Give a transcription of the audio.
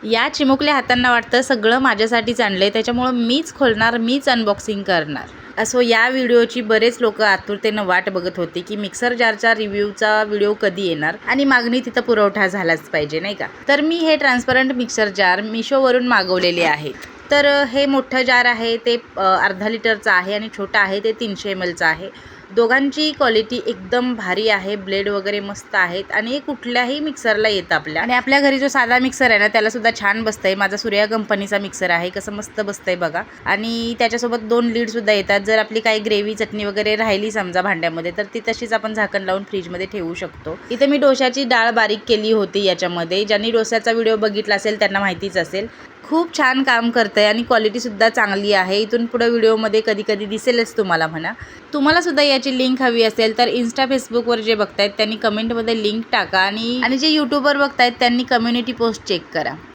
या चिमुकल्या हातांना वाटतं सगळं माझ्यासाठीच आणलं आहे, त्याच्यामुळं मीच खोलणार, मीच अनबॉक्सिंग करणार. असो या व्हिडिओची बरेच लोक आतुरतेनं वाट बघत होते की मिक्सर जारचा रिव्ह्यूचा व्हिडिओ कधी येणार आणि मागणी तिथं पुरवठा झालाच पाहिजे नाही का. तर मी हे ट्रान्सपरंट मिक्सर जार मिशोवरून मागवलेले आहे. तर हे मोठं जार आहे ते अर्धा लिटरचं आहे आणि छोटं आहे ते 300 mlचं आहे. दोघांची क्वालिटी एकदम भारी आहे, ब्लेड वगैरे मस्त आहेत आणि कुठल्याही मिक्सरला येतं आपल्या. आणि आपल्या घरी जो साधा मिक्सर आहे ना त्याला सुद्धा छान बसतंय. माझा सूर्या कंपनीचा मिक्सर आहे, कसं मस्त बसतंय बघा. आणि त्याच्यासोबत 2 लीडसुद्धा येतात. जर आपली काही ग्रेव्ही चटणी वगैरे राहिली समजा भांड्यामध्ये तर ती तशीच आपण झाकण लावून फ्रीजमध्ये ठेवू शकतो. इथे मी डोशाची डाळ बारीक केली होती याच्यामध्ये. ज्यांनी डोशाचा व्हिडिओ बघितला असेल त्यांना माहितीच असेल. खूप छान काम करतंय आणि क्वालिटीसुद्धा चांगली आहे. इथून पुढे व्हिडिओमध्ये कधी कधी दिसेलच तुम्हाला म्हणा. तुम्हालासुद्धा याची लिंक हवी असेल तर इन्स्टा फेसबुकवर जे बघतायत त्यांनी कमेंटमध्ये लिंक टाका आणि जे यूट्यूबवर बघतायत त्यांनी कम्युनिटी पोस्ट चेक करा.